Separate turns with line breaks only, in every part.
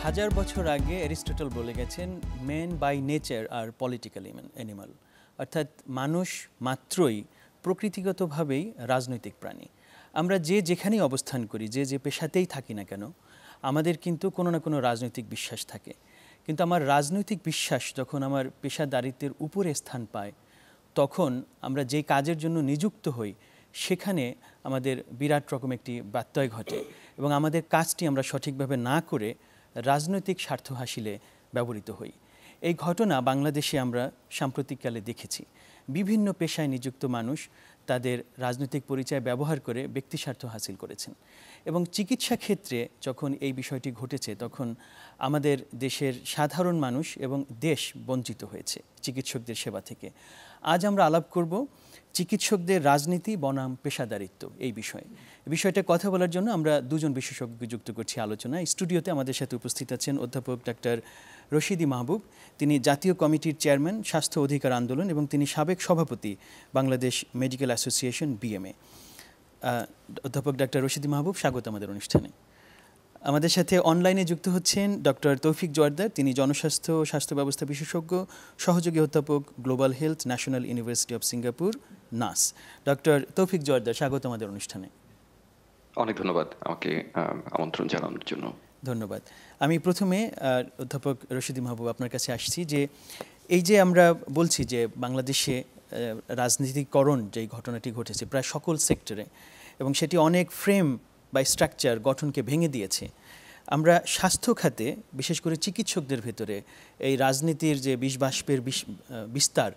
হাজার বছর আগে অ্যারিস্টটল বলে গেছেন men by nature are political animal, অর্থাৎ মানুষ মাত্রই প্রকৃতিগতভাবেই রাজনৈতিক প্রাণী। আমরা যেখানেই অবস্থান করি, যে পেশাতেই থাকি না কেন, আমাদের কিন্তু কোনো না কোনো রাজনৈতিক বিশ্বাস থাকে। কিন্তু আমার রাজনৈতিক বিশ্বাস যখন আমার পেশাদারিত্বের উপরে স্থান পায়, তখন আমরা যে কাজের জন্য নিযুক্ত হই সেখানে আমাদের বিরাট রকম একটি ব্যত্যয় ঘটে এবং আমাদের কাজটি আমরা সঠিকভাবে না করে রাজনৈতিক স্বার্থ হাসিলে ব্যবহৃত হই। এই ঘটনা বাংলাদেশে আমরা সাম্প্রতিককালে দেখেছি। বিভিন্ন পেশায় নিযুক্ত মানুষ তাদের রাজনৈতিক পরিচয় ব্যবহার করে ব্যক্তিস্বার্থ হাসিল করেছেন এবং চিকিৎসা ক্ষেত্রে যখন এই বিষয়টি ঘটেছে, তখন আমাদের দেশের সাধারণ মানুষ এবং দেশ বঞ্চিত হয়েছে চিকিৎসকদের সেবা থেকে। আজ আমরা আলাপ করব চিকিৎসকদের রাজনীতি বনাম পেশাদারিত্ব এই বিষয়টা কথা বলার জন্য আমরা দুজন বিশেষজ্ঞ যুক্ত করছি আলোচনায়। স্টুডিওতে আমাদের সাথে উপস্থিত আছেন অধ্যাপক ডাক্তার রশিদি মাহবুব। তিনি জাতীয় কমিটির চেয়ারম্যান স্বাস্থ্য অধিকার আন্দোলন এবং তিনি সাবেক সভাপতি বাংলাদেশ মেডিকেল অ্যাসোসিয়েশন বিএমএ। অধ্যাপক ডাক্তার রশিদি মাহবুব, স্বাগত আমাদের অনুষ্ঠানে। আমাদের সাথে অনলাইনে যুক্ত হচ্ছেন ডক্টর তৌফিক জোয়ারদার। তিনি জনস্বাস্থ্য ও স্বাস্থ্য ব্যবস্থা বিশেষজ্ঞ, সহযোগী অধ্যাপক global health, national university of Singapore, নাস। ডক্টর তৌফিক জোয়ারদার, স্বাগত আমাদের অনুষ্ঠানে।
অনেক ধন্যবাদ আমাকে আমন্ত্রণ জানানোর জন্য।
ধন্যবাদ। আমি প্রথমে অধ্যাপক রশিদি মাহবুব আপনার কাছে আসছি যে এই যে আমরা বলছি যে বাংলাদেশে রাজনীতিকরণ যেই ঘটনাটি ঘটেছে প্রায় সকল সেক্টরে এবং সেটি অনেক ফ্রেম বা স্ট্রাকচার গঠনকে ভেঙে দিয়েছে। আমরা স্বাস্থ্য খাতে বিশেষ করে চিকিৎসকদের ভেতরে এই রাজনীতির যে বিষবাষ্পের বিস্তার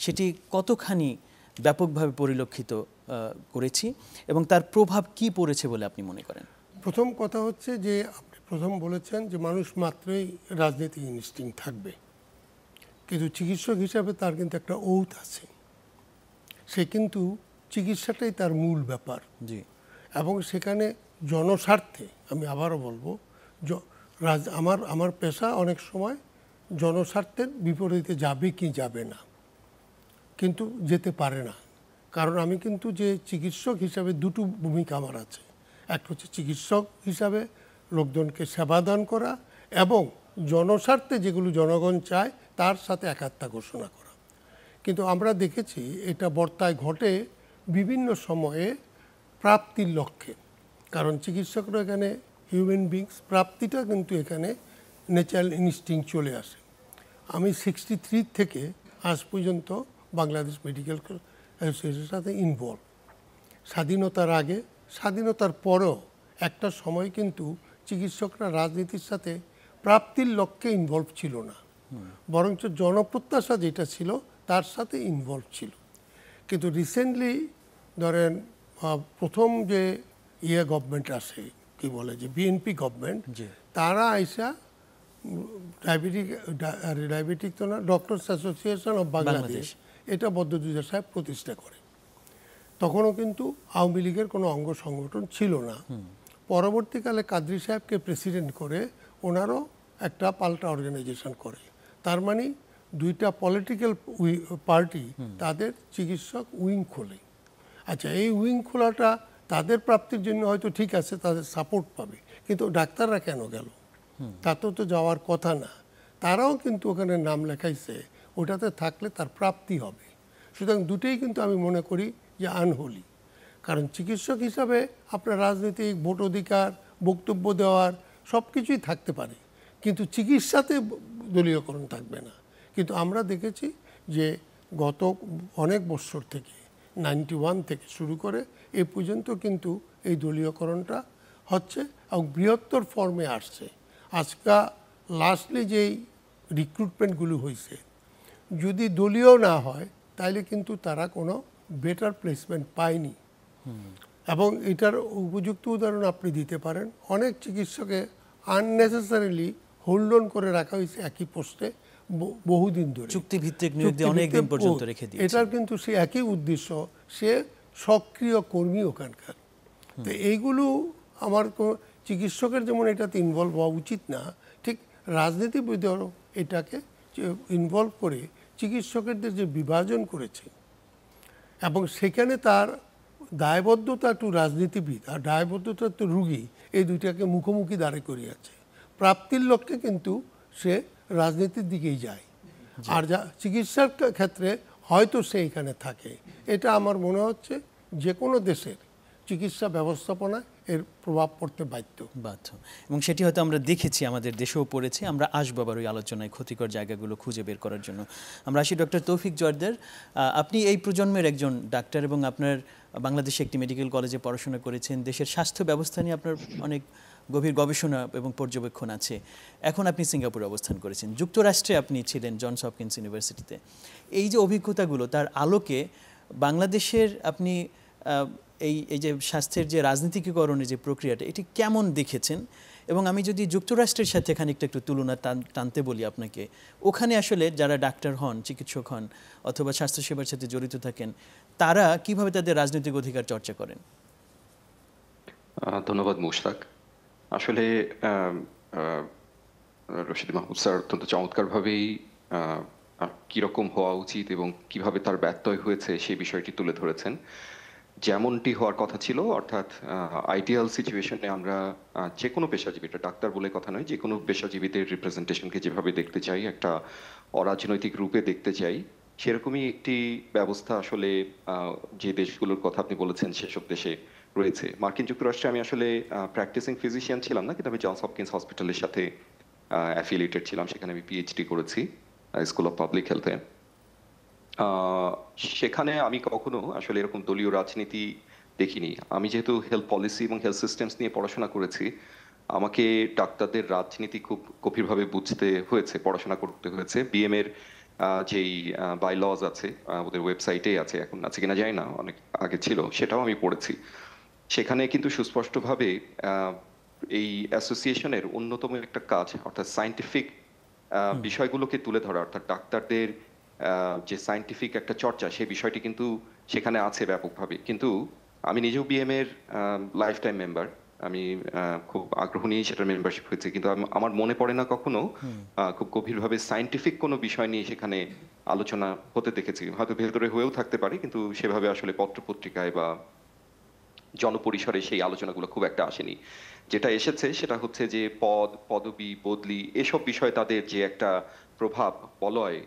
সেটি কতখানি ব্যাপকভাবে পরিলক্ষিত করেছি এবং তার প্রভাব কি পড়েছে বলে আপনি মনে করেন?
প্রথম কথা হচ্ছে যে আপনি প্রথম বলেছেন যে মানুষ মাত্রই রাজনৈতিক ইনস্টিংক্ট থাকবে, কিন্তু চিকিৎসক হিসাবে তার কিন্তু একটা ওথ আছে। সে কিন্তু চিকিৎসাটাই তার মূল ব্যাপার।
জি।
এবং সেখানে জনস্বার্থে, আমি আবারও বলবো, আমার পেশা অনেক সময় জনস্বার্থের বিপরীতে যাবে কি যাবে না, কিন্তু যেতে পারে না। কারণ আমি কিন্তু যে চিকিৎসক হিসাবে দুটো ভূমিকা আমার আছে। একটা হচ্ছে চিকিৎসক হিসাবে লোকজনকে সেবাদান করা এবং জনস্বার্থে যেগুলো জনগণ চায় তার সাথে একাত্মতা ঘোষণা করা। কিন্তু আমরা দেখেছি এটা বর্তায় ঘটে বিভিন্ন সময়ে প্রাপ্তির লক্ষ্যে। কারণ চিকিৎসকরা এখানে হিউম্যান বিংস, প্রাপ্তিটা কিন্তু এখানে ন্যাচারাল ইনস্টিংক্ট চলে আসে। আমি 63 থেকে আজ পর্যন্ত বাংলাদেশ মেডিকেল অ্যাসোসিয়েশনের সাথে ইনভলভ। স্বাধীনতার আগে, স্বাধীনতার পরেও একটা সময় কিন্তু চিকিৎসকরা রাজনীতির সাথে প্রাপ্তির লক্ষ্যে ইনভলভ ছিল না, বরঞ্চ জনপ্রত্যাশা যেটা ছিল তার সাথে ইনভলভ ছিল। কিন্তু রিসেন্টলি ধরেন প্রথম যে গভর্নমেন্ট আসে, কি বলে যে বিএনপি গভর্নমেন্ট, তারা আইসা ডায়াবেটিক তো না, ডক্টরস অ্যাসোসিয়েশন অফ বাংলাদেশ, এটা বদরুদ্দোজা সাহেব প্রতিষ্ঠা করে। তখনও কিন্তু আওয়ামী লীগের কোনো অঙ্গ সংগঠন ছিল না। পরবর্তীকালে কাদরি সাহেবকে প্রেসিডেন্ট করে ওনারও একটা পাল্টা অর্গানাইজেশন করে। তার মানে দুইটা পলিটিক্যাল পার্টি তাদের চিকিৎসক উইং খোলে। আচ্ছা, এই উইং খোলাটা তাদের প্রাপ্তির জন্য হয়তো ঠিক আছে, তাদের সাপোর্ট পাবে, কিন্তু ডাক্তাররা কেন গেল? তাতেও তো যাওয়ার কথা না। তারাও কিন্তু ওখানে নাম লেখাইছে, ওটাতে থাকলে তার প্রাপ্তি হবে। সুতরাং দুটোই কিন্তু আমি মনে করি যে আনহোলি। কারণ চিকিৎসক হিসাবে আপনার রাজনৈতিক ভোট অধিকার, বক্তব্য দেওয়ার সব কিছুই থাকতে পারে, কিন্তু চিকিৎসাতে দলীয়করণ থাকবে না। কিন্তু আমরা দেখেছি যে গত অনেক বছর থেকে 91 থেকে শুরু করে এ পর্যন্ত কিন্তু এই দলীয়করণটা হচ্ছে এবং বৃহত্তর ফর্মে আসছে। আজকা লাস্টলি যেই রিক্রুটমেন্টগুলো হয়েছে, যদি দলীয় না হয় তাইলে কিন্তু তারা কোনো বেটার প্লেসমেন্ট পায়নি। এবং এটার উপযুক্ত উদাহরণ আপনি দিতে পারেন। অনেক চিকিৎসকে আননেসেসারিলি হোল্ড অন করে রাখা হয়েছে একই পোস্টে বহুদিন ধরে,
চুক্তিভিত্তিক নিয়োগ দিয়ে অনেক দিন পর্যন্ত রেখে দিয়েছে।
এটার কিন্তু সে একই উদ্দেশ্য, সে সক্রিয় কর্মী ওখানকার। তো এইগুলো আমার চিকিৎসকের যেমন এটাতে ইনভলভ হওয়া উচিত না, ঠিক রাজনীতিবিদেরও এটাকে ইনভলভ করে চিকিৎসকদের যে বিভাজন করেছে এবং সেখানে তার দায়বদ্ধতা একটু রাজনীতিবিদ আর দায়বদ্ধতা একটু রুগী, এই দুইটাকে মুখোমুখি দাঁড়ে করিয়েছে। প্রাপ্তির লক্ষ্যে কিন্তু সে রাজনীতির দিকেই যায়, আর যা চিকিৎসার ক্ষেত্রে হয়তো সে এখানে থাকে। এটা আমার মনে হচ্ছে যে কোনো দেশের চিকিৎসা ব্যবস্থাপনায় এর প্রভাব পড়তে বাধ্য।
এবং সেটি হয়তো আমরা দেখেছি, আমাদের দেশেও পড়েছে। আমরা আসবো আবার ওই আলোচনায় ক্ষতিকর জায়গাগুলো খুঁজে বের করার জন্য। আমরা আসি ডক্টর তৌফিক জোয়ারদার, আপনি এই প্রজন্মের একজন ডাক্তার এবং আপনার বাংলাদেশে একটি মেডিকেল কলেজে পড়াশোনা করেছেন। দেশের স্বাস্থ্য ব্যবস্থা নিয়ে আপনার অনেক গভীর গবেষণা এবং পর্যবেক্ষণ আছে। এখন আপনি সিঙ্গাপুরে অবস্থান করেছেন, যুক্তরাষ্ট্রে আপনি ছিলেন জনস হপকিন্স ইউনিভার্সিটিতে। এই যে অভিজ্ঞতাগুলো, তার আলোকে বাংলাদেশের আপনি এই যে স্বাস্থ্যের যে রাজনীতিকরণের যে প্রক্রিয়াটা, এটি কেমন দেখেছেন? এবং আমি যদি যুক্তরাষ্ট্রের সাথে খানিকটা একটু তুলনা টানতে বলি আপনাকে, ওখানে আসলে যারা ডাক্তার হন, চিকিৎসক হন অথবা স্বাস্থ্যসেবার সাথে জড়িত থাকেন, তারা কিভাবে তাদের রাজনৈতিক অধিকার চর্চা করেন?
ধন্যবাদ মুশতাক। আসলে রশিদ মাহমুদ স্যার অত্যন্ত চমৎকারভাবেই কীরকম হওয়া উচিত এবং কিভাবে তার ব্যত্যয় হয়েছে সেই বিষয়টি তুলে ধরেছেন। যেমনটি হওয়ার কথা ছিল, অর্থাৎ আইডিয়াল সিচুয়েশনে আমরা যে কোনো পেশাজীবী, এটা ডাক্তার বলে কথা নয়, যে কোনো পেশাজীবীদের রিপ্রেজেন্টেশনকে যেভাবে দেখতে চাই, একটা অরাজনৈতিক রূপে দেখতে চাই, সেরকমই একটি ব্যবস্থা আসলে যে দেশগুলোর কথা আপনি বলেছেন সেসব দেশে রয়েছে। মার্কিন যুক্তরাষ্ট্রে আমি আসলে প্র্যাকটিসিং ফিজিশিয়ান ছিলাম না, কিন্তু আমি জনস হপকিন্স হসপিটালের সাথে অ্যাফিলিয়েটেড ছিলাম। সেখানে আমি পিএইচডি করেছি স্কুল অফ পাবলিক হেলথে। সেখানে আমি কখনো আসলে এরকম দলীয় রাজনীতি দেখিনি। আমি যেহেতু হেলথ পলিসি এবং হেলথ সিস্টেমস নিয়ে পড়াশোনা করেছি, আমাকে ডাক্তারদের রাজনীতি খুব গভীরভাবে বুঝতে হয়েছে, পড়াশোনা করতে হয়েছে। বিএম এর যেই বাইলজ আছে, ওদের ওয়েবসাইটে আছে, এখন আছে কিনা জানি না, অনেক আগে ছিল, সেটাও আমি পড়েছি। সেখানে কিন্তু সুস্পষ্টভাবে এই অ্যাসোসিয়েশনের অন্যতম একটা কাজ, অর্থাৎ সায়েন্টিফিক বিষয়গুলোকে তুলে ধরা, অর্থাৎ ডাক্তারদের যে সায়েন্টিফিক একটা চর্চা, সেই বিষয়টি কিন্তু সেখানে আছে ব্যাপকভাবে। কিন্তু আমি নিজেও বিএম এর লাইফ টাইম মেম্বার, আমি খুব আগ্রহ নিয়েই সেটার মেম্বারশিপ হয়েছে, কিন্তু আমার মনে পড়ে না কখনো খুব গভীরভাবে সায়েন্টিফিক কোনো বিষয় নিয়ে সেখানে আলোচনা হতে দেখেছি। হয়তো ভেতরে হয়েও থাকতে পারে, কিন্তু সেভাবে আসলে পত্রপত্রিকায় বা জনপরিসরে সেই আলোচনাগুলো খুব একটা আসেনি। যেটা এসেছে সেটা হচ্ছে যে পদবি বদলি এসব বিষয়ে তাদের যে একটা প্রভাব বলয়,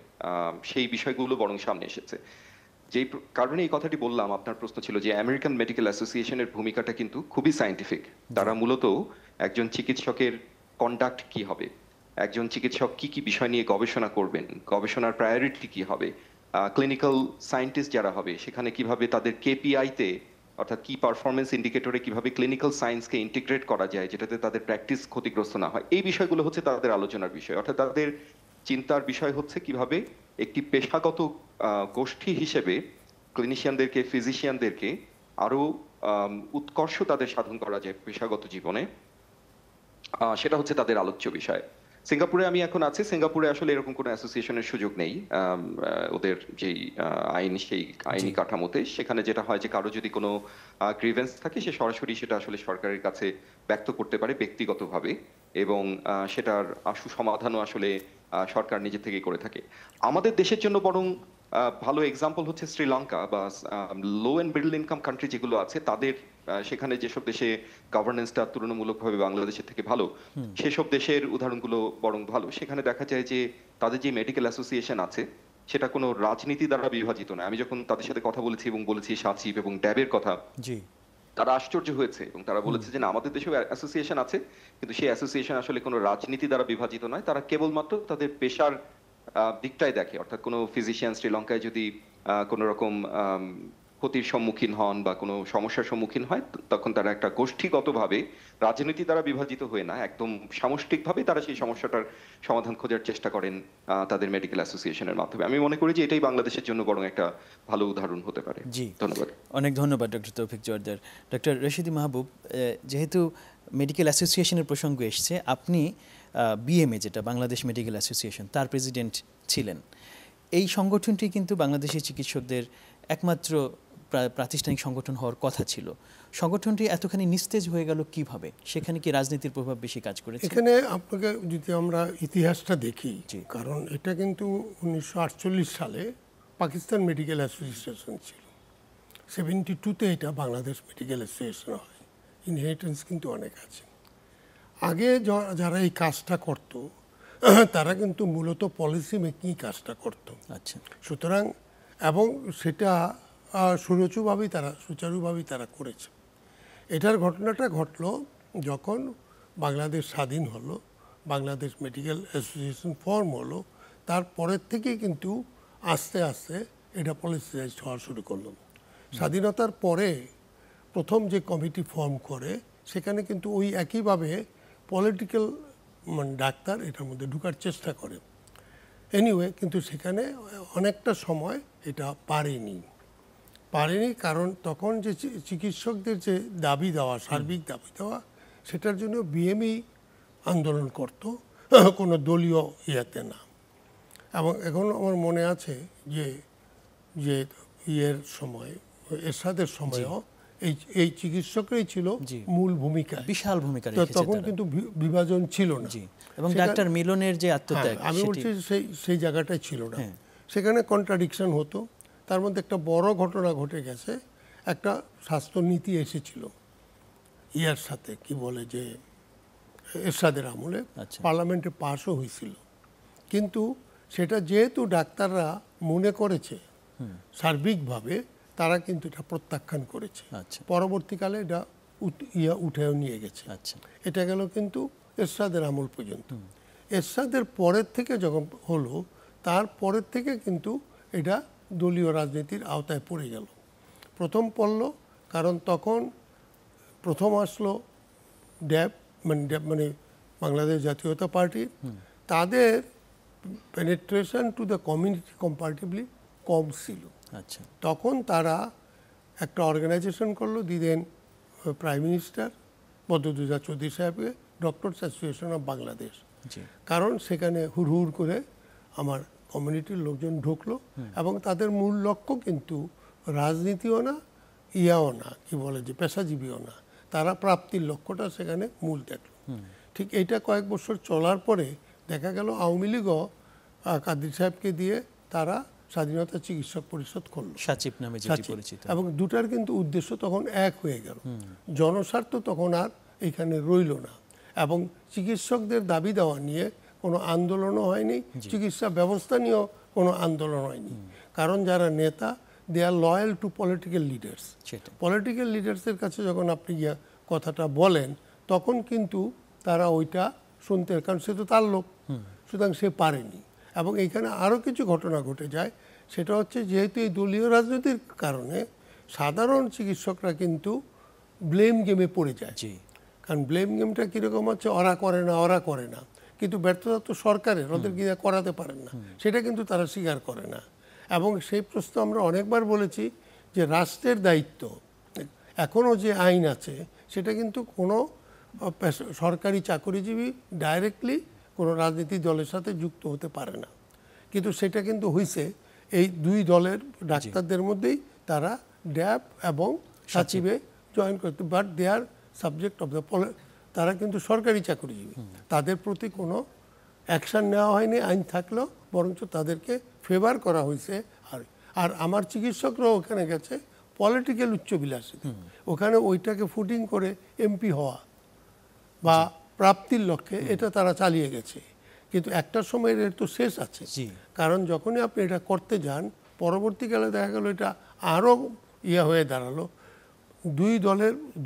সেই বিষয়গুলো বরং সামনে এসেছে। যেই কারণে এই কথাটি বললাম, আপনার প্রশ্ন ছিল যে আমেরিকান মেডিকেল অ্যাসোসিয়েশনের ভূমিকাটা কিন্তু খুবই সায়েন্টিফিক। তারা মূলত একজন চিকিৎসকের কন্ডাক্ট কি হবে, একজন চিকিৎসক কি কি বিষয় নিয়ে গবেষণা করবেন, গবেষণার প্রায়োরিটি কি হবে, ক্লিনিক্যাল সায়েন্টিস্ট যারা হবে সেখানে কিভাবে তাদের কেপিআইতে, অর্থাৎ কি পারফরমেন্স ইন্ডিকেটরে কিভাবে ক্লিনিক্যাল সায়েন্সকে ইন্টিগ্রেট করা যায় যেটাতে তাদের প্র্যাকটিস ক্ষতিগ্রস্ত না হয়, এই বিষয়গুলো হচ্ছে তাদের আলোচনার বিষয়। অর্থাৎ তাদের চিন্তার বিষয় হচ্ছে কিভাবে একটি পেশাগত গোষ্ঠী হিসেবে ক্লিনিশিয়ানদেরকে, ফিজিশিয়ানদেরকে আরো উৎকর্ষ তাদের সাধন করা যায় পেশাগত জীবনে, সেটা হচ্ছে তাদের আলোচ্য বিষয়। সিঙ্গাপুরে আমি এখন আছি, সিঙ্গাপুরে আসলে এরকম কোনো অ্যাসোসিয়েশনের সুযোগ নেই। ওদের যেই আইন, সেই আইনি কাঠামোতে সেখানে যেটা হয় যে কারো যদি কোনো গ্রিভেন্স থাকে, সে সরাসরি সেটা আসলে সরকারের কাছে ব্যক্ত করতে পারে ব্যক্তিগতভাবে, এবং সেটার আশু সমাধানও আসলে সরকার নিজে থেকেই করে থাকে। আমাদের দেশের জন্য বরং ভালো এক্সাম্পল হচ্ছে শ্রীলঙ্কা বা low and middle income country যেগুলো আছে, তাদের সেখানে যেসব দেশে গভর্নেন্সটা তুলনামূলকভাবে বাংলাদেশের থেকে ভালো, সেসব দেশের উদাহরণগুলো বরং ভালো। সেখানে দেখা যায় যে তাদের যে মেডিকেল অ্যাসোসিয়েশন আছে সেটা কোনো রাজনীতি দ্বারা বিভাজিত নয়। আমি যখন তাদের সাথে কথা বলেছি এবং বলেছি সাচিব এবং ড্যাবের কথা, তারা আশ্চর্য হয়েছে এবং তারা বলেছে যে না, আমাদের দেশেও অ্যাসোসিয়েশন আছে, কিন্তু সেই অ্যাসোসিয়েশন আসলে কোনো রাজনীতি দ্বারা বিভাজিত নয়। তারা কেবলমাত্র তাদের পেশার দিকটাই দেখে। অর্থাৎ কোনো ফিজিশিয়ান শ্রীলঙ্কায় যদি কোনো রকম ক্ষতির সম্মুখীন হন বা কোনো সমস্যার সম্মুখীন হয়, তখন তারা একটা গোষ্ঠীগতভাবে রাজনীতি দ্বারা বিভাজিত হয়ে না, একদম সামষ্টিকভাবে তারা সেই সমস্যাটার সমাধান খোঁজার চেষ্টা করেন তাদের মেডিকেল অ্যাসোসিয়েশনের মাধ্যমে। আমি মনে করি যে এটাই বাংলাদেশের জন্য বরং একটা ভালো উদাহরণ হতে পারে।
জি,
ধন্যবাদ।
অনেক ধন্যবাদ ডক্টর তৌফিক জোয়ারদার। ডক্টর রশিদ মাহবুব, যেহেতু মেডিকেল অ্যাসোসিয়েশনের প্রসঙ্গ এসছে, আপনি বিএমএ, যেটা বাংলাদেশ মেডিকেল অ্যাসোসিয়েশন, তার প্রেসিডেন্ট ছিলেন। এই সংগঠনটি কিন্তু বাংলাদেশের চিকিৎসকদের একমাত্র প্রাতিষ্ঠানিক সংগঠন হওয়ার কথা ছিল। সংগঠনটি এতখানি নিস্তেজ হয়ে গেল কিভাবে? সেখানে কি রাজনীতির প্রভাব বেশি কাজ করেছে?
এখানে আপনাকে যদি আমরা ইতিহাসটা দেখি, কারণ এটা কিন্তু 1948 সালে পাকিস্তান মেডিকেল অ্যাসোসিয়েশন ছিল, 72-তে এটা বাংলাদেশ মেডিকেল অ্যাসোসিয়েশন হয়। ইনহেরিটেন্স কিন্তু অনেক আছে। আগে যারা এই কাজটা করত তারা কিন্তু মূলত পলিসি মেকিং কাজটা করত।
আচ্ছা,
সুতরাং এবং সেটা সুচারুভাবেই তারা করেছে। এটার ঘটনাটা ঘটলো যখন বাংলাদেশ স্বাধীন হলো, বাংলাদেশ মেডিকেল অ্যাসোসিয়েশন ফর্ম হলো, তারপরের থেকেই কিন্তু আস্তে আস্তে এটা পলিসিরাইজড হওয়া শুরু করলো। স্বাধীনতার পরে প্রথম যে কমিটি ফর্ম করে সেখানে কিন্তু ওই একইভাবে পলিটিক্যাল ডাক্তার এটার মধ্যে ঢোকার চেষ্টা করে। এনিওয়ে কিন্তু সেখানে অনেকটা সময় এটা পারেনি কারণ তখন যে চিকিৎসকদের যে দাবি দেওয়া, সার্বিক দাবি দেওয়া, সেটার জন্য বিএমই আন্দোলন করত, কোনো দলীয় ইয়েতে না। এবং এখন আমার মনে আছে যে যে ইয়ের সময়, এরশাদের সময়ও এই চিকিৎসকরাই ছিল মূল ভূমিকা,
বিশাল ভূমিকা রেখেছে।
তখন কিন্তু বিভাজন ছিল না,
এবং ডাক্তার মিলনের যে আত্মত্যাগ,
আমি বলছি সেই জায়গাটাই ছিল না। সেখানে কন্ট্রাডিকশন হতো। তার মধ্যে একটা বড় ঘটনা ঘটে গেছে, একটা স্বাস্থ্যনীতি এসেছিল ইয়ার সাথে কি বলে যে এরশাদের আমলে পার্লামেন্টে পাশও হয়েছিল, কিন্তু সেটা যেহেতু ডাক্তাররা মনে করেছে সার্বিকভাবে, তারা কিন্তু এটা প্রত্যাখ্যান করেছে। পরবর্তীকালে এটা উঠেও নিয়ে গেছে। এটা গেল কিন্তু এরশাদের আমল পর্যন্ত। এরশাদের পরের থেকে যখন হলো, তারপরের থেকে কিন্তু এটা দলীয় রাজনীতির আওতায় পড়ে গেল। প্রথম পড়ল কারণ তখন প্রথম আসলো ড্যাব, মানে বাংলাদেশ জাতীয়তা পার্টি, তাদের penetration to the community comparatively কম ছিল। তখন তারা একটা অর্গানাইজেশন করলো, দিলেন প্রাইম মিনিস্টার বদরুদ্দোজা চৌধুরী সাহেবকে, ডক্টরস অ্যাসোসিয়েশন অফ বাংলাদেশ। কারণ সেখানে হুড় করে আমার কমিউনিটির লোকজন ঢুকলো, এবং তাদের মূল লক্ষ্য কিন্তু রাজনীতিও না, ইয়াও না, কি বলে যে পেশাজীবীও না, তারা প্রাপ্তির লক্ষ্যটা সেখানে মূল দেখলো। ঠিক এইটা কয়েক বছর চলার পরে দেখা গেল আওয়ামী লীগও কাদির সাহেবকে দিয়ে তারা স্বাধীনতা চিকিৎসক পরিষদ করলো,
সাচিব নামে যেটি পরিচিত,
এবং দুটার কিন্তু উদ্দেশ্য তখন এক হয়ে গেল। জনস্বার্থ তখন আর এখানে রইল না, এবং চিকিৎসকদের দাবি দেওয়া নিয়ে কোনো আন্দোলনও হয়নি, চিকিৎসা ব্যবস্থা নিয়েও কোনো আন্দোলন হয়নি। কারণ যারা নেতা, they are loyal to political leaders. Political লিডার্সের কাছে যখন আপনি কথাটা বলেন, তখন কিন্তু তারা ওইটা শুনতে, কারণ সে তো তার লোক, সুতরাং সে পারেনি। এবং এইখানে আরও কিছু ঘটনা ঘটে যায়, সেটা হচ্ছে যেহেতু এই দলীয় রাজনীতির কারণে সাধারণ চিকিৎসকরা কিন্তু ব্লেম গেমে পড়ে যায়। কারণ ব্লেম গেমটা কীরকম হচ্ছে, ওরা করে না, কিন্তু ব্যর্থতা তো সরকারের, ওদের গিয়ে করাতে পারেন না, সেটা কিন্তু তারা স্বীকার করে না। এবং সেই প্রশ্ন আমরা অনেকবার বলেছি যে রাষ্ট্রের দায়িত্ব, এখনও যে আইন আছে সেটা কিন্তু কোনো সরকারি চাকরিজীবী ডাইরেক্টলি কোনো রাজনীতি দলের সাথে যুক্ত হতে পারে না, কিন্তু সেটা কিন্তু হয়েছে এই দুই দলের ডাক্তারদের মধ্যেই, তারা ড্যাব এবং সাচিবে জয়েন করতে, but they are subject of the তারা কিন্তু সরকারি চাকরিজীবী, তাদের প্রতি কোনো অ্যাকশান নেওয়া হয়নি আইন থাকলেও, বরঞ্চ তাদেরকে ফেভার করা হয়েছে। আর আমার চিকিৎসকরাও ওখানে গেছে পলিটিক্যাল উচ্চবিলাসী, ওখানে ওইটাকে ফুটিং করে এমপি হওয়া বা প্রাপ্তির লক্ষ্যে এটা তারা চালিয়ে গেছে। কিন্তু একটা সময়ের এর তো শেষ আছে, কারণ যখনই আপনি এটা করতে যান, পরবর্তীকালে দেখা গেল এটা আরও হয়ে দাঁড়ালো।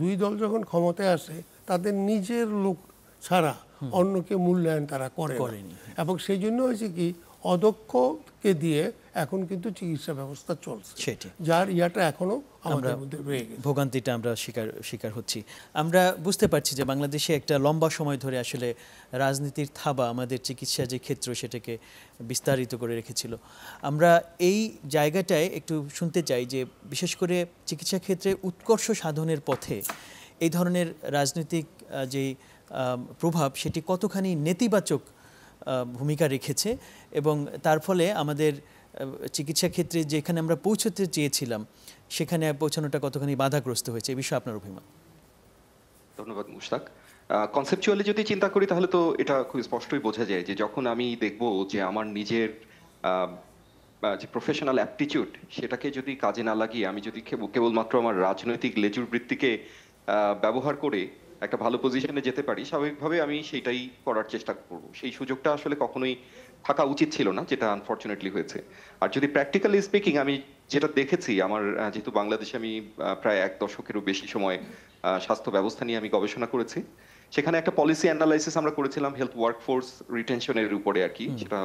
দুই দল যখন ক্ষমতায় আসে, তাদের নিজের লোক ছাড়া অন্যকে মূল্যায়ন তারা করেনি, এবং সেই জন্য হয়েছে কি, অদক্ষকে দিয়ে এখন কিন্তু চিকিৎসা ব্যবস্থা চলছে, যার ইয়াটা এখনো আমাদের মধ্যে রয়ে গেছে,
ভোগান্তিটা আমরা শিকার হচ্ছি। আমরা বুঝতে পারছি যে বাংলাদেশে একটা লম্বা সময় ধরে আসলে রাজনীতির থাবা আমাদের চিকিৎসা যে ক্ষেত্র সেটাকে বিস্তারিত করে রেখেছিল। আমরা এই জায়গাটায় একটু শুনতে চাই যে বিশেষ করে চিকিৎসা ক্ষেত্রে উৎকর্ষ সাধনের পথে এই ধরনের রাজনৈতিক যে প্রভাব, সেটি কতখানি নেতিবাচক ভূমিকা রেখেছে, এবং তার ফলে আমাদের চিকিৎসা ক্ষেত্রে যেখানে আমরা পৌঁছতে চেয়েছিলাম সেখানে পৌঁছানোটা কতখানি বাধাগ্রস্ত হয়েছে, এই বিষয়ে আপনার অভিমত।
ধন্যবাদ মুশতাক। কনসেপচুয়ালি যদি চিন্তা করি তাহলে তো এটা খুব স্পষ্টই বোঝা যায় যে যখন আমি দেখব যে আমার নিজের যে প্রফেশনাল অ্যাপটিটিউড সেটাকে যদি কাজে না লাগিয়ে আমি যদি কেবলমাত্র আমার রাজনৈতিক লেজুর বৃত্তিকে ব্যবহার করে একটা ভালো পজিশনে যেতে পারি, স্বাভাবিকভাবে আমি সেটাই করার চেষ্টা করব। সেই সুযোগটা আসলে কখনোই থাকা উচিত ছিল না, যেটা আনফরচুনেটলি হয়েছে। আর যদি প্র্যাকটিক্যালি স্পিকিং আমি যেটা দেখেছি, আমার যেহেতু বাংলাদেশে আমি প্রায় 1 দশকেরও বেশি সময় স্বাস্থ্য ব্যবস্থা নিয়ে আমি গবেষণা করেছি, সেখানে একটা পলিসি অ্যানালাইসিস আমরা করেছিলাম হেলথ ওয়ার্কফোর্স রিটেনশনের উপরে আর কি, সেটা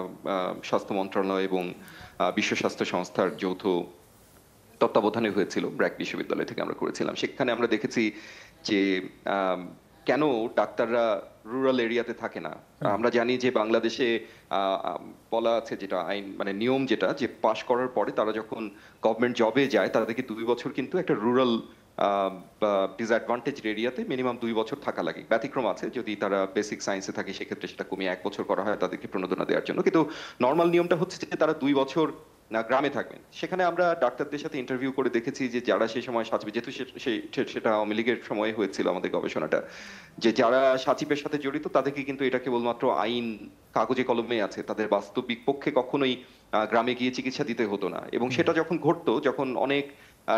স্বাস্থ্য মন্ত্রণালয় এবং বিশ্ব স্বাস্থ্য সংস্থার যৌথ তত্ত্বাবধানে হয়েছিল, ব্র্যাক বিশ্ববিদ্যালয় থেকে আমরা করেছিলাম। সেখানে আমরা দেখেছি যে কেন ডাক্তাররা রুরাল এরিয়াতে থাকে না। আমরা জানি যে বাংলাদেশে বলা আছে, যেটা আইন মানে নিয়ম, যেটা যে পাশ করার পরে তারা যখন গভর্নমেন্ট জবে যায় তাদেরকে 2 বছর কিন্তু একটা রুরাল বা ডিসঅ্যাডভান্টেজ এরিয়াতে মিনিমাম 2 বছর থাকা লাগে। ব্যতিক্রম আছে, যদি তারা বেসিক সায়েন্সে থাকে সেক্ষেত্রে সেটা কমিয়ে 1 বছর করা হয় তাদেরকে প্রণোদনা দেওয়ার জন্য, কিন্তু নর্মাল নিয়মটা হচ্ছে যে তারা 2 বছর না গ্রামে থাকবেন। সেখানে আমরা ডাক্তারদের সাথে ইন্টারভিউ করে দেখেছি যে যারা সেই সময় সাচিব, যেহেতু সেটা আওয়ামী লীগের সময় হয়েছিল আমাদের গবেষণাটা, যে যারা সাচিবের সাথে জড়িত তাদেরকে কিন্তু এটা কেবলমাত্র আইন কাগজে কলমে আছে, তাদের বাস্তবিক পক্ষে কখনোই গ্রামে গিয়ে চিকিৎসা দিতে হতো না। এবং সেটা যখন ঘটতো, যখন অনেক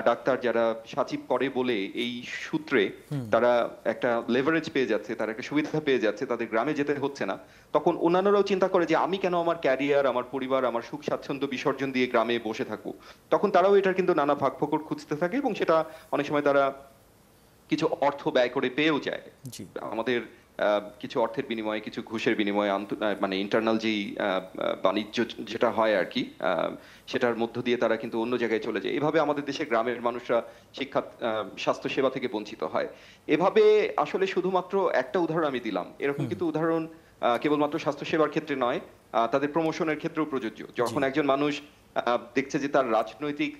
ডাক্তার যারা সাচিব করে বলে এই সূত্রে তারা একটা লেভারেজ পেয়ে যাচ্ছে, তারা একটা সুবিধা পেয়ে যাচ্ছে, তাদের গ্রামে যেতে হচ্ছে না, তখন অন্যান্যরাও চিন্তা করে যে আমি কেন আমার ক্যারিয়ার, আমার পরিবার, আমার সুখ স্বাচ্ছন্দ্য বিসর্জন দিয়ে গ্রামে বসে থাকবো। তখন তারাও এটার কিন্তু নানা ভাগ ফোকর খুঁজতে থাকে এবং সেটা অনেক সময় তারা কিছু অর্থ ব্যয় করে পেয়েও যায়। আমাদের কিছু অর্থের বিনিময়ে, কিছু ঘুষের বিনিময়ে, মানে ইন্টারনাল যেই বাণিজ্য যেটা হয় আর কি, সেটার মধ্য দিয়ে তারা কিন্তু অন্য জায়গায় চলে যায়। এভাবে আমাদের দেশের গ্রামের মানুষরা শিক্ষা, স্বাস্থ্য সেবা থেকে বঞ্চিত হয়। এভাবে আসলে শুধুমাত্র একটা উদাহরণ আমি দিলাম, এরকম কিন্তু উদাহরণ কেবলমাত্র স্বাস্থ্য সেবার ক্ষেত্রে নয়, তাদের প্রমোশনের ক্ষেত্রেও প্রযোজ্য। যখন একজন মানুষ দেখছে যে তার রাজনৈতিক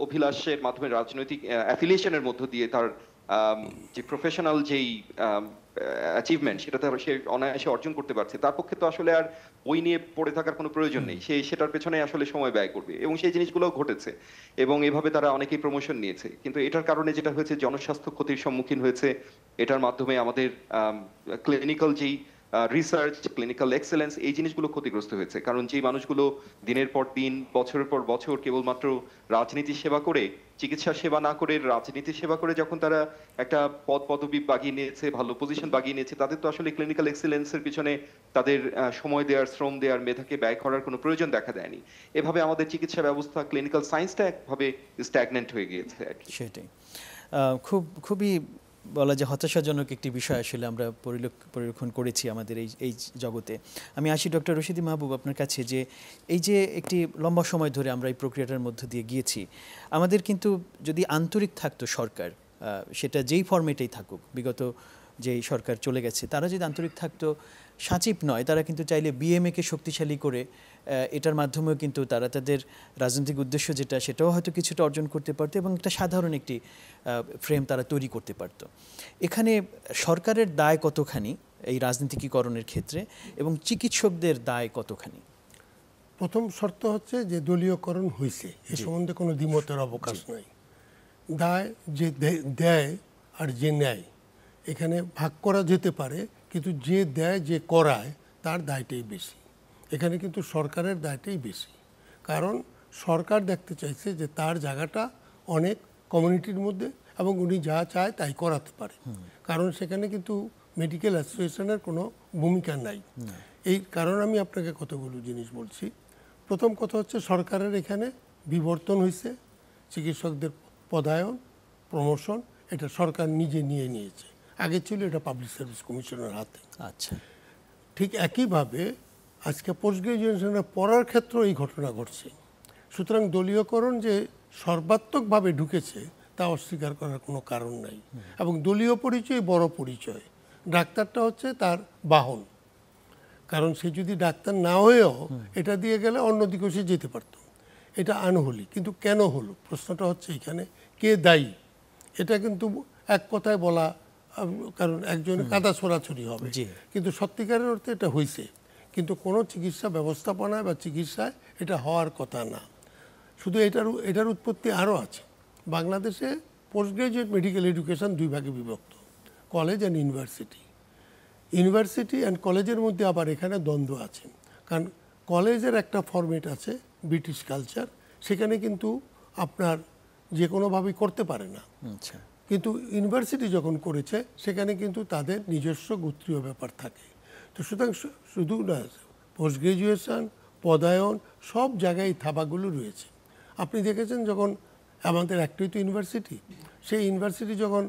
অভিলাষের মাধ্যমে, রাজনৈতিক অ্যাফিলিয়েশনের মধ্য দিয়ে তার যে প্রফেশনাল যেই অ্যাচিভমেন্ট সেটা সে অনায়াসে অর্জন করতে পারছে, তার পক্ষে তো আসলে আর বই নিয়ে পড়ে থাকার কোনো প্রয়োজন নেই, সে সেটার পেছনে আসলে সময় ব্যয় করবে। এবং সেই জিনিসগুলো ঘটেছে এবং এভাবে তারা অনেকেই প্রমোশন নিয়েছে। কিন্তু এটার কারণে যেটা হয়েছে, জনস্বাস্থ্য ক্ষতির সম্মুখীন হয়েছে। এটার মাধ্যমে আমাদের ক্লিনিক্যাল যেই রিসার্চ, ক্লিনিক্যাল এক্সেলেন্স, এই জিনিসগুলো ক্ষতিগ্রস্ত হয়েছে। কারণ যে মানুষগুলো দিনের পর দিন, বছরের পর বছর কেবলমাত্র রাজনীতি সেবা করে, চিকিৎসা সেবা না করে রাজনীতি সেবা করে যখন তারা একটা পদ পদবি বাগিয়ে নিয়েছে, ভালো পজিশন বাগিয়ে নিয়েছে, তাদের তো আসলে ক্লিনিক্যাল এক্সেলেন্সের পিছনে তাদের সময় দেওয়ার, শ্রম দেওয়ার, মেধাকে ব্যয় করার কোনো প্রয়োজন দেখা দেয়নি। এভাবে আমাদের চিকিৎসা ব্যবস্থা, ক্লিনিক্যাল সায়েন্সটা একভাবে স্ট্যাগনেন্ট হয়ে গিয়েছে আর কি।
সেটাই খুবই বলা যায় হতাশাজনক একটি বিষয় আসলে আমরা পরিলক্ষণ করেছি আমাদের এই জগতে। আমি আসি ডক্টর রশিদী মাহবুব আপনার কাছে, যে এই যে একটি লম্বা সময় ধরে আমরা এই প্রক্রিয়াটার মধ্য দিয়ে গিয়েছি, আমাদের কিন্তু যদি আন্তরিক থাকতো সরকার, সেটা যেই ফরম্যাটেই থাকুক, বিগত যেই সরকার চলে গেছে তারা যদি আন্তরিক থাকতো, সাচিব নয়, তারা কিন্তু চাইলে বিএমএকে শক্তিশালী করে এটার মাধ্যমেও কিন্তু তারা তাদের রাজনৈতিক উদ্দেশ্য যেটা, সেটাও হয়তো কিছুটা অর্জন করতে পারতো এবং একটা সাধারণ একটি ফ্রেম তারা তৈরি করতে পারতো। এখানে সরকারের দায় কতখানি এই রাজনীতিকীকরণের ক্ষেত্রে এবং চিকিৎসকদের দায় কতখানি?
প্রথম শর্ত হচ্ছে যে দলীয়করণ হয়েছে, এ সম্বন্ধে কোনো দ্বিমতের অবকাশ নাই। দায় যে দেয় আর যে নেয়, এখানে ভাগ করা যেতে পারে, কিন্তু যে দেয়, যে করায়, তার দায়টাই বেশি। এখানে কিন্তু সরকারের দায়টাই বেশি, কারণ সরকার দেখতে চাইছে যে তার জায়গাটা অনেক কমিউনিটির মধ্যে এবং উনি যা চায় তাই করাতে পারে, কারণ সেখানে কিন্তু মেডিকেল অ্যাসোসিয়েশনের কোনো ভূমিকা নাই। এই কারণ আমি আপনাকে কতগুলো জিনিস বলছি। প্রথম কথা হচ্ছে, সরকারের এখানে বিবর্তন হয়েছে, চিকিৎসকদের পদায়ন, প্রমোশন, এটা সরকার নিজে নিয়ে নিয়েছে। আগে ছিল এটা পাবলিক সার্ভিস কমিশনের হাতে।
আচ্ছা,
ঠিক একইভাবে আজকে পোস্ট গ্রাজুয়েশনে পড়ার ক্ষেত্রেও এই ঘটনা ঘটছে। সুতরাং দলীয়করণ যে সর্বাত্মকভাবে ঢুকেছে তা অস্বীকার করার কোনো কারণ নাই। এবং দলীয় পরিচয় বড় পরিচয়, ডাক্তারটা হচ্ছে তার বাহন, কারণ সে যদি ডাক্তার না হয়েও এটা দিয়ে গেলে অন্যদিকে সে যেতে পারত। এটা আনহলি। কিন্তু কেন হলো, প্রশ্নটা হচ্ছে এখানে কে দায়ী। এটা কিন্তু এক কথায় বলা, কারণ একজনের কাদা ছোড়াছড়ি হবে, কিন্তু সত্যিকারের অর্থে এটা হয়েছে। কিন্তু কোনো চিকিৎসা ব্যবস্থাপনায় বা চিকিৎসায় এটা হওয়ার কথা না। শুধু এটার উৎপত্তি আরও আছে। বাংলাদেশে পোস্ট গ্রাজুয়েট মেডিকেল এডুকেশন 2 ভাগে বিভক্ত, college and university. University and কলেজের মধ্যে আবার এখানে দ্বন্দ্ব আছে, কারণ কলেজের একটা ফরম্যাট আছে, ব্রিটিশ কালচার, সেখানে কিন্তু আপনার যে কোনোভাবেই করতে পারে না। কিন্তু ইউনিভার্সিটি যখন করেছে সেখানে কিন্তু তাদের নিজস্ব গোত্রীয় ব্যাপার থাকে। তো সুতরাং শুধু না, পোস্ট গ্রাজুয়েশন, পদায়ন সব জায়গায় থাবাগুলো রয়েছে। আপনি দেখেছেন যখন আমাদের একটাই তো ইউনিভার্সিটি, সেই ইউনিভার্সিটি যখন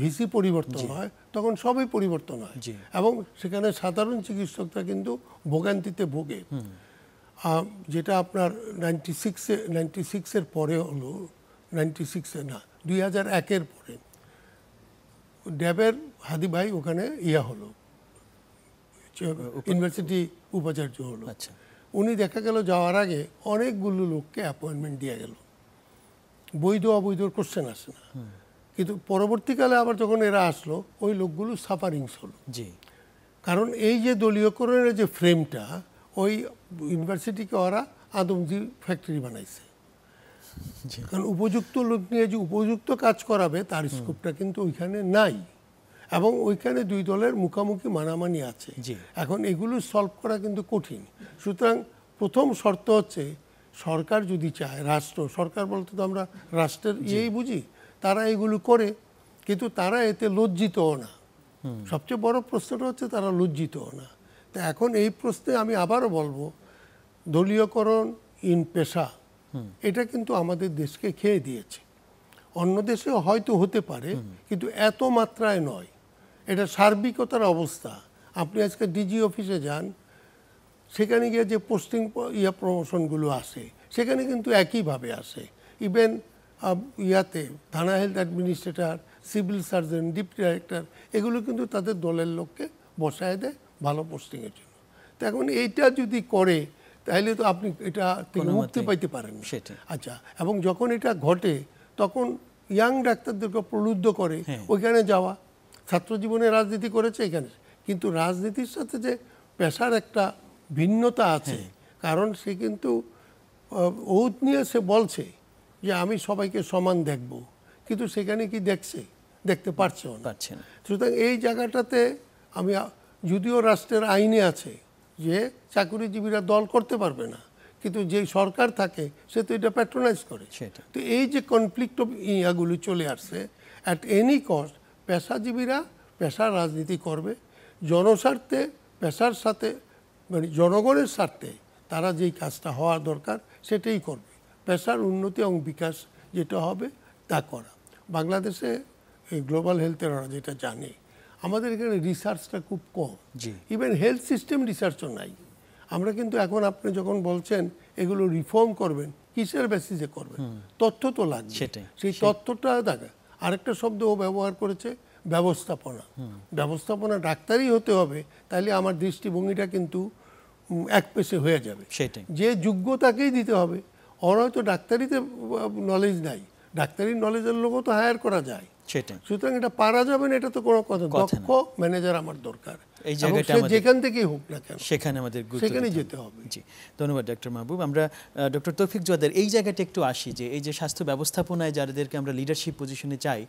ভিসি পরিবর্তন হয় তখন সবই পরিবর্তন হয়, এবং সেখানে সাধারণ চিকিৎসকরা কিন্তু ভোগান্তিতে ভোগে। যেটা আপনার 96-এর পরে হলো, 96-এ না, 2001-এর পরে ড্যাবের হাদি ভাই ওখানে হলো, ইউনিভার্সিটি উপাচার্য হলো। উনি দেখা গেল যাওয়ার আগে অনেকগুলো লোককে অ্যাপয়েন্টমেন্ট দিয়ে গেল, বৈধ অবৈধ কোশ্চেন আসে না। কিন্তু পরবর্তীকালে আবার যখন এরা আসলো ওই লোকগুলো সাফারিংস হলো। কারণ এই যে দলীয়করণের যে ফ্রেমটা, ওই ইউনিভার্সিটিকে ওরা আদমজি ফ্যাক্টরি বানাইছে। কারণ উপযুক্ত লোক নিয়ে যে উপযুক্ত কাজ করাবে তার স্কোপটা কিন্তু ওইখানে নাই, এবং ওইখানে দুই দলের মুখামুখি মানামানি আছে। এখন এগুলো সলভ করা কিন্তু কঠিন। সুতরাং প্রথম শর্ত হচ্ছে সরকার যদি চায়, রাষ্ট্র, সরকার বলতে তো আমরা রাষ্ট্রের বুঝি, তারা এগুলো করে, কিন্তু তারা এতে লজ্জিতও না। সবচেয়ে বড় প্রশ্নটা হচ্ছে তারা লজ্জিতও না। তা এখন এই প্রশ্নে আমি আবারও বলবো, দলীয়করণ ইন পেশা এটা কিন্তু আমাদের দেশকে খেয়ে দিয়েছে। অন্য দেশে হয়তো হতে পারে, কিন্তু এত মাত্রায় নয়। এটা সার্বিকতার অবস্থা। আপনি আজকে ডিজি অফিসে যান, সেখানে গিয়ে যে পোস্টিং প্রমোশনগুলো আসে সেখানে কিন্তু একইভাবে আসে। ইভেন থানা health administrator, civil surgeon, deputy director, এগুলো কিন্তু তাদের দলের লোককে বসায় দেয় ভালো পোস্টিংয়ের জন্য। তো এখন এইটা যদি করে তাহলে তো আপনি এটা থেকে মুক্তি পাইতে পারেন না। আচ্ছা, এবং যখন এটা ঘটে তখন ইয়াং ডাক্তারদেরকে প্রলুব্ধ করে ওইখানে যাওয়া। ছাত্র জীবনে রাজনীতি করেছে এখানে, কিন্তু রাজনীতির সাথে যে পেশার একটা ভিন্নতা আছে, কারণ সে কিন্তু ওত নিয়ে সে বলছে যে আমি সবাইকে সমান দেখব, কিন্তু সেখানে কি দেখতে পারছেও না। সুতরাং এই জায়গাটাতে আমি, যদিও রাষ্ট্রের আইনে আছে যে চাকরিজীবীরা দল করতে পারবে না, কিন্তু যে সরকার থাকে সে তো এটা প্যাট্রোনাইজ করে। তো এই যে কনফ্লিক্ট অফ ইয়াগুলি চলে আসছে, অ্যাট এনি কস্ট পেশাজীবীরা পেশার রাজনীতি করবে, জনস্বার্থে পেশার সাথে, মানে জনগণের স্বার্থে তারা যেই কাজটা হওয়া দরকার সেটাই করবে। পেশার উন্নতি এবং বিকাশ যেটা হবে তা করা। বাংলাদেশে এই গ্লোবাল হেলথের ওরা যেটা জানে, আমাদের এখানে রিসার্চটা খুব কম, ইভেন হেলথ সিস্টেম রিসার্চও নাই। আমরা কিন্তু এখন আপনি যখন বলছেন এগুলো রিফর্ম করবেন, কিসের বেসিসে করবেন? তথ্য তো লাগবে, সেই তথ্যটা দেখা। আরেকটা শব্দ ও ব্যবহার করেছে, ব্যবস্থাপনা। ব্যবস্থাপনা ডাক্তারই হতে হবে, তাহলে আমার দৃষ্টিভঙ্গিটা কিন্তু এক পেশে হয়ে যাবে। যে যোগ্যতাকেই দিতে হবে। ওর হয়তো ডাক্তারিতে নলেজ নাই, ডাক্তারি নলেজের লোকও তো হায়ার করা যায়। সুতরাং এটা পারা যাবে না, এটা তো কোনো কথা। দক্ষ ম্যানেজার আমার দরকার,
এই জায়গাটা
যেখান থেকেই হোক না কেন
সেখানে আমাদের
সেখানে যেতে হবে।
জি, ধন্যবাদ ডক্টর মাহবুব। আমরা ডক্টর তৌফিক জোয়াদের এই জায়গাটা একটু আসি, যে এই যে স্বাস্থ্য ব্যবস্থাপনায় যাদেরকে আমরা লিডারশিপ পজিশনে চাই,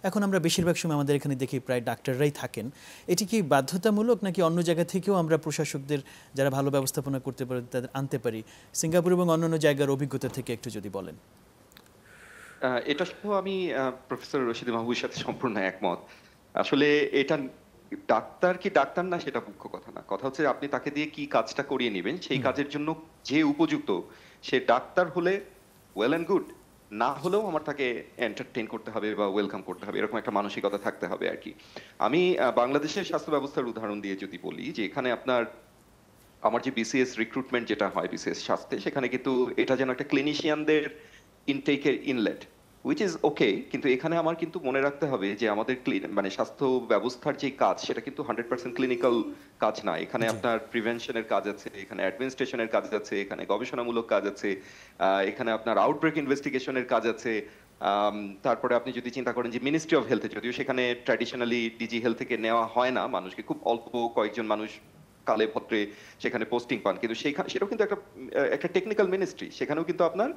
এখন আমরা বেশিরভাগ সময় আমাদের এখানে দেখি প্রায় ডাক্তাররাই থাকেন। এটি কি বাধ্যতামূলক, নাকি অন্য জায়গা থেকেও আমরা প্রশাসকদের যারা ভালো ব্যবস্থাপনা করতে পারে তাদের আনতে পারি? সিঙ্গাপুর এবং অন্যান্য জায়গার অভিজ্ঞতা থেকে একটু যদি বলেন।
এটা শুধু আমি প্রফেসর রশিদ মাহবুবের সাথে সম্পূর্ণ একমত। আসলে এটা ডাক্তার কি ডাক্তার না সেটা মুখ্য কথা না, কথা হচ্ছে আপনি তাকে দিয়ে কি কাজটা করিয়ে নেবেন, সেই কাজের জন্য যে উপযুক্ত সে ডাক্তার হলে ওয়েল অ্যান্ড গুড, না হলেও আমার তাকে এন্টারটেইন করতে হবে বা ওয়েলকাম করতে হবে, এরকম একটা মানসিকতা থাকতে হবে আর কি। আমি বাংলাদেশের স্বাস্থ্য ব্যবস্থার উদাহরণ দিয়ে যদি বলি, যে এখানে আপনার আমার যে বিসিএস রিক্রুটমেন্ট যেটা হয় বিসিএস স্বাস্থ্যে, সেখানে কিন্তু এটা যেন একটা ক্লিনিশিয়ানদের ইনটেকের ইনলেট, উইচ ইজ ওকে, কিন্তু এখানে আমার কিন্তু মনে রাখতে হবে যে আমাদের মানে স্বাস্থ্য ব্যবস্থার যে কাজ সেটা কিন্তু 100% ক্লিনিক্যাল কাজ না। এখানে আপনার প্রিভেনশনের কাজ আছে, এখানে অ্যাডমিনিস্ট্রেশনের কাজ আছে, এখানে গবেষণামূলক কাজ আছে, এখানে আপনার আউটব্রেক ইনভেস্টিগেশনের কাজ আছে। তারপরে আপনি যদি চিন্তা করেন যে মিনিস্ট্রি অফ হেলথে, যদিও সেখানে ট্র্যাডিশনালি ডিজি হেলথ থেকে নেওয়া হয় না মানুষকে, খুব অল্প কয়েকজন মানুষ কালে ভদ্রে সেখানে পোস্টিং পান, কিন্তু সেটাও কিন্তু একটা টেকনিক্যাল মিনিস্ট্রি। সেখানেও কিন্তু আপনার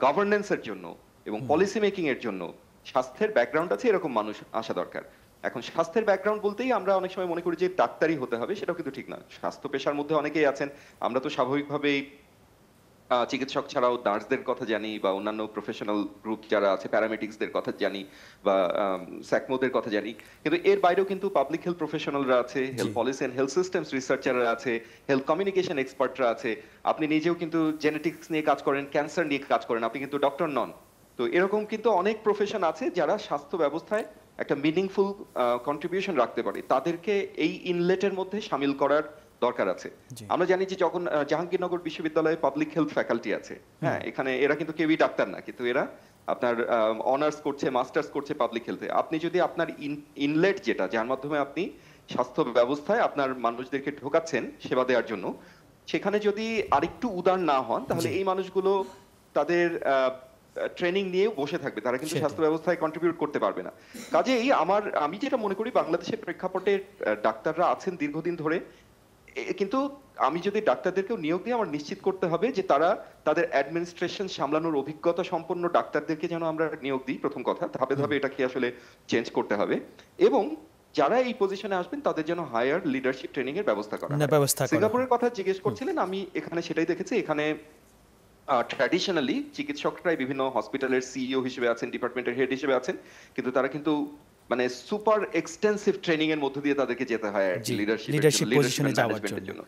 গভর্নেন্সের জন্য এবং পলিসি মেকিং এর জন্য স্বাস্থ্যের ব্যাকগ্রাউন্ড আছে, এরকম মানুষ আসা দরকার। এখন স্বাস্থ্যের ব্যাকগ্রাউন্ড বলতেই আমরা অনেক সময় মনে করি যে ডাক্তারই হতে হবে, সেটাও কিন্তু ঠিক না। স্বাস্থ্য পেশার মধ্যে অনেকেই আছেন, আমরা তো স্বাভাবিকভাবেই চিকিৎসক ছাড়াও নার্সদের কথা জানি, বা অন্যান্য প্রফেশনাল গ্রুপ যারা আছে প্যারামেডিক্সদের কথা জানি, বা স্যাকমোদের কথা জানি, কিন্তু এর বাইরেও কিন্তু পাবলিক হেলথ প্রফেশনালরা আছে, health policy and health systems রিসার্চাররা আছে, হেলথ কমিউনিকেশন এক্সপার্টরা আছে। আপনি নিজেও কিন্তু জেনেটিক্স নিয়ে কাজ করেন, ক্যান্সার নিয়ে কাজ করেন, আপনি কিন্তু ডক্টর নন। তো এরকম কিন্তু অনেক প্রফেশন আছে যারা স্বাস্থ্য ব্যবস্থায় একটা মিনিংফুল কন্ট্রিবিউশন রাখতে পারে, তাদেরকে এই ইনলেটের মধ্যে শামিল করার দরকার আছে। আমরা জানি যে যখন জাহাঙ্গীরনগর বিশ্ববিদ্যালয়ে পাবলিক হেলথ ফ্যাকাল্টি আছে, হ্যাঁ, এখানে এরা কিন্তু কেউই ডাক্তার না, কিন্তু এরা আপনার অনার্স করছে, মাস্টার্স করছে পাবলিক হেলথে। আপনি যদি আপনার ইনলেট যেটা, যার মাধ্যমে আপনি স্বাস্থ্য ব্যবস্থায় আপনার মানুষদেরকে ঢোকাচ্ছেন সেবা দেওয়ার জন্য, সেখানে যদি আরেকটু উদার না হন, তাহলে এই মানুষগুলো তাদের ট্রেনিং নিয়ে বসে থাকবে, তারা কিন্তু স্বাস্থ্য ব্যবস্থায় কন্ট্রিবিউট করতে পারবে না। কাজেই আমি যেটা মনে করি, বাংলাদেশের প্রেক্ষাপটে ডাক্তাররা আছেন দীর্ঘদিন ধরে, কিন্তু আমি যদি ডাক্তারদেরকেও নিয়োগ দিই, আমার নিশ্চিত করতে হবে যে তারা তাদের অ্যাডমিনিস্ট্রেশন সামলানোর অভিজ্ঞতা সম্পন্ন ডাক্তারদেরকে যেন আমরা নিয়োগ দিই। প্রথম কথা, ধাপে ধাপে এটাকে আসলে চেঞ্জ করতে হবে, এবং যারা এই পজিশনে আসবেন তাদের যেন হায়ার লিডারশিপ ট্রেনিং এর ব্যবস্থা করা হয়। সিঙ্গাপুরের কথা জিজ্ঞেস করছিলেন, আমি এখানে সেটাই দেখেছি। এখানে ট্র্যাডিশনালি চিকিৎসকরাই বিভিন্ন হসপিটালের সিইও হিসেবে আছেন, ডিপার্টমেন্টের হেড হিসেবে আছেন, কিন্তু তারা কিন্তু মানে সুপার এক্সটেন্সিভ ট্রেনিং এর মধ্যে দিয়ে তাদেরকে যেতে হয় লিডারশিপ পজিশনে যাওয়ার জন্য।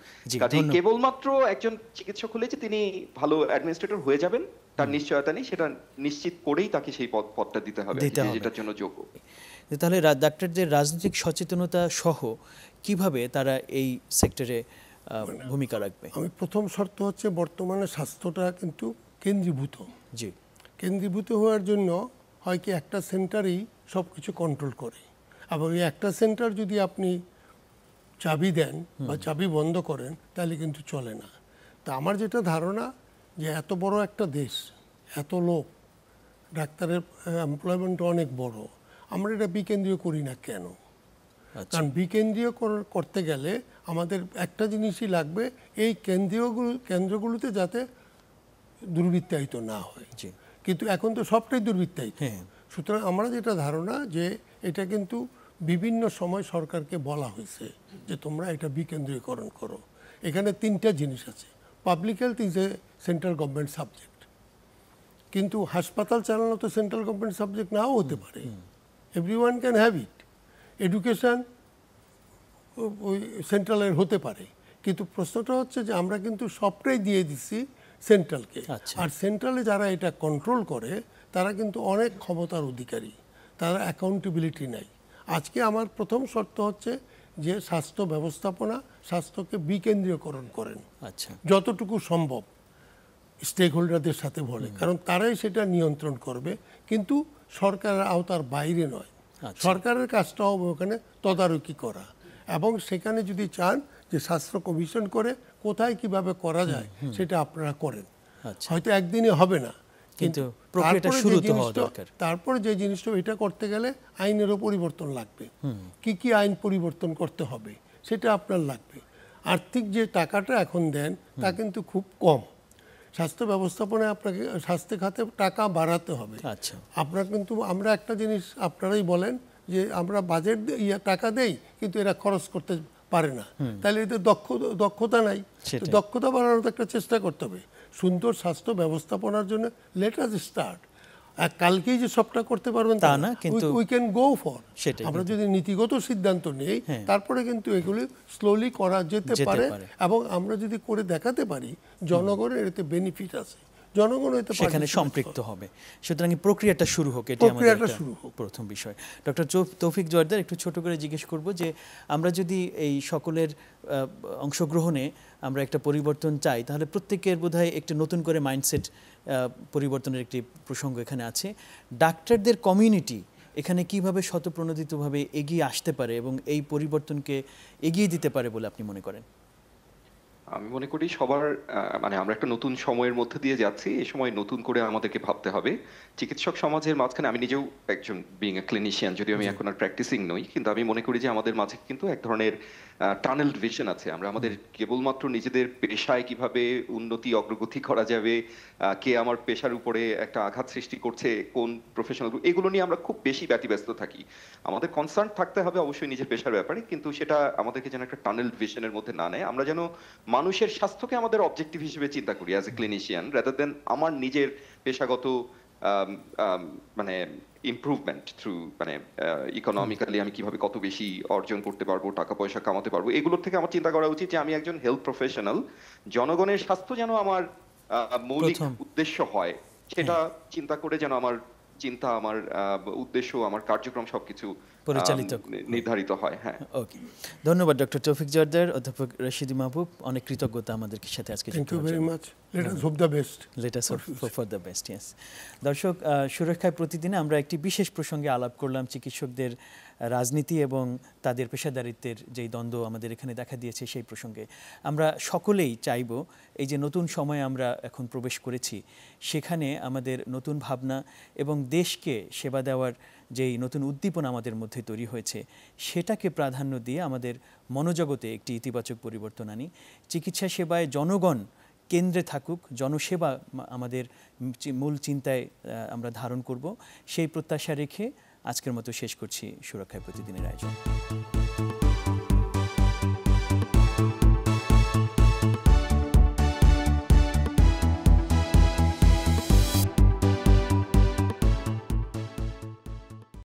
কাজেই কেবলমাত্র একজন চিকিৎসক হলে যে তিনি ভালো অ্যাডমিনিস্ট্রেটর হয়ে যাবেন তার নিশ্চয়তা নেই, সেটা নিশ্চিত করেই তাকে সেই পদটা দিতে হবে যেটার জন্য যোগ্য।
তাহলে ডাক্তারদের রাজনৈতিক সচেতনতা সহ কিভাবে তারা এই সেক্টরে ভূমিকা রাখবে?
আমি প্রথম শর্ত হচ্ছে, বর্তমানে স্বাস্থ্যটা কিন্তু কেন্দ্রীভূত।
জি,
কেন্দ্রীভূত হওয়ার জন্য হয় কি একটা সেন্টারই সব কিছু কন্ট্রোল করে, এবং এই একটা সেন্টার যদি আপনি চাবি দেন বা চাবি বন্ধ করেন তাহলে কিন্তু চলে না। তা আমার যেটা ধারণা, যে এত বড় একটা দেশ, এত লোক, ডাক্তারের এমপ্লয়মেন্ট অনেক বড়, আমরা এটা বিকেন্দ্রীয় করি না কেন? কারণ বিকেন্দ্রীয় করতে গেলে আমাদের একটা জিনিসই লাগবে, এই কেন্দ্রগুলোতে যাতে দুর্বৃত্তায়িত না হয়। কিন্তু এখন তো সবটাই দুর্বৃত্তায়িত। সুতরাং আমরা যেটা ধারণা, যে এটা কিন্তু বিভিন্ন সময় সরকারকে বলা হয়েছে যে তোমরা এটা বিকেন্দ্রীকরণ করো। এখানে তিনটা জিনিস আছে। Public health is a central government subject, কিন্তু হাসপাতাল চালানো তো সেন্ট্রাল গভর্নমেন্ট সাবজেক্ট নাও হতে পারে। Everyone can have it. Education ওই সেন্ট্রালের হতে পারে, কিন্তু প্রশ্নটা হচ্ছে যে আমরা কিন্তু সবটাই দিয়ে দিচ্ছি সেন্ট্রালকে। আর সেন্ট্রালে যারা এটা কন্ট্রোল করে তারা কিন্তু অনেক ক্ষমতার অধিকারী, তারা অ্যাকাউন্টেবিলিটি নাই। আজকে আমার প্রথম শর্ত হচ্ছে যে স্বাস্থ্য ব্যবস্থাপনা, স্বাস্থ্যকে বিকেন্দ্রীয়করণ করেন যতটুকু সম্ভব, স্টেক হোল্ডারদের সাথে বলে, কারণ তারাই সেটা নিয়ন্ত্রণ করবে, কিন্তু সরকারের আওতার বাইরে নয়। সরকারের কাজটা হবে ওখানে তদারকি করা, এবং সেখানে যদি চান যে স্বাস্থ্য কমিশন করে কোথায় কিভাবে করা যায় সেটা আপনারা করেন। হয়তো একদিনে হবে না, কিন্তু তারপরে যে জিনিসটা এটা করতে গেলে আইনেরও পরিবর্তন লাগবে। কি কি আইন পরিবর্তন করতে হবে সেটা আপনার লাগবে। আর্থিক যে টাকাটা এখন দেন তা কিন্তু খুব কম। স্বাস্থ্য ব্যবস্থাপনায় আপনাকে স্বাস্থ্য খাতে টাকা বাড়াতে হবে। আপনার কিন্তু আমরা একটা জিনিস আপনারাই বলেন যে আমরা বাজেট টাকা দেই, কিন্তু এরা খরচ করতে পারে না, তাহলে এদের দক্ষতা নাই। দক্ষতা বাড়ানোর একটা চেষ্টা করতে হবে। সুন্দর স্বাস্থ্য ব্যবস্থাপনার জন্য লেট আস স্টার্ট। কালকেই যে সবটা করতে পারবেন তা না, কিন্তু উই ক্যান গো ফর। আমরা যদি নীতিগত সিদ্ধান্ত নেই, তারপরে কিন্তু এগুলি স্লোলি করা যেতে পারে, এবং আমরা যদি করে দেখাতে পারি জনগণের এতে বেনিফিট আছে, জনগণ এতে
সেখানে সম্পৃক্ত হবে। সুতরাং প্রক্রিয়াটা শুরু হোক, এটি আমাদের প্রথম বিষয়। ডক্টর তৌফিক জোয়ারদার, একটু ছোট করে জিজ্ঞেস করব যে আমরা যদি এই সকলের অংশগ্রহণে আমরা একটা পরিবর্তন চাই, তাহলে প্রত্যেকের বোধহয় একটু নতুন করে মাইন্ডসেট পরিবর্তনের একটি প্রসঙ্গ এখানে আছে। ডাক্তারদের কমিউনিটি এখানে কিভাবে স্বতঃপ্রণোদিতভাবে এগিয়ে আসতে পারে এবং এই পরিবর্তনকে এগিয়ে দিতে পারে বলে আপনি মনে করেন?
আমি মনে করি সবার মানে আমরা একটা নতুন সময়ের মধ্যে দিয়ে যাচ্ছি, এই সময় নতুন করে আমাদেরকে ভাবতে হবে। চিকিৎসক সমাজের মাঝখানে, আমি নিজেও একজন বিং এ ক্লিনিশিয়ান, যদিও আমি এখন আর প্র্যাকটিসিং নই, কিন্তু আমি মনে করি যে আমাদের মাঝে কিন্তু এক ধরনের টানেল ভিশন আছে। আমরা আমাদের কেবলমাত্র নিজেদের পেশায় কিভাবে উন্নতি অগ্রগতি করা যাবে, কে আমার পেশার উপরে একটা আঘাত সৃষ্টি করছে, কোন প্রফেশনাল, এগুলো নিয়ে আমরা খুব বেশি ব্যতিব্যস্ত থাকি। আমাদের কনসার্ন থাকতে হবে অবশ্যই নিজের পেশার ব্যাপারে, কিন্তু সেটা আমাদেরকে যেন একটা টানেল ভিশনের মধ্যে না নেয়। আমরা যেন মানুষের স্বাস্থ্যকে আমাদের অবজেক্টিভ হিসেবে চিন্তা করি as a clinician, rather than আমার নিজের পেশাগত মানে ইমপ্রুভমেন্ট থ্রু, মানে ইকোনমিক্যালি আমি কিভাবে কত বেশি অর্জন করতে পারবো, টাকা পয়সা কামাতে পারবো, এগুলোর থেকে আমার চিন্তা করা উচিত যে আমি একজন হেলথ প্রফেশনাল, জনগণের স্বাস্থ্য যেন আমার মৌলিক উদ্দেশ্য হয়, সেটা চিন্তা করে যেন আমার চিন্তা, আমার উদ্দেশ্য, আমার কার্যক্রম সবকিছু
পরিচালিত
নির্ধারিত হয়। হ্যাঁ,
ওকে, ধন্যবাদ ডক্টর তৌফিক জোয়ারদার। অধ্যাপক রাশিদুল মাহবুব, অনেক কৃতজ্ঞতা আমাদের সাথে আজকে।
Thank you very much. Let us hope the best.
Let us hope for the best. Yes দর্শক, সুরক্ষায় প্রতিদিনে আমরা একটি বিশেষ প্রসঙ্গে আলাপ করলাম, চিকিৎসকদের রাজনীতি এবং তাদের পেশাদারিত্বের যেই দ্বন্দ্ব আমাদের এখানে দেখা দিয়েছে সেই প্রসঙ্গে। আমরা সকলেই চাইব এই যে নতুন সময়ে আমরা এখন প্রবেশ করেছি, সেখানে আমাদের নতুন ভাবনা এবং দেশকে সেবা দেওয়ার যেই নতুন উদ্দীপনা আমাদের মধ্যে তৈরি হয়েছে, সেটাকে প্রাধান্য দিয়ে আমাদের মনোজগতে একটি ইতিবাচক পরিবর্তন আনি। চিকিৎসা সেবায় জনগণ কেন্দ্রে থাকুক, জনসেবা আমাদের মূল চিন্তায় আমরা ধারণ করব, সেই প্রত্যাশা রেখে আজকের মতো শেষ করছি সুরক্ষায় প্রতিদিনের আয়োজন।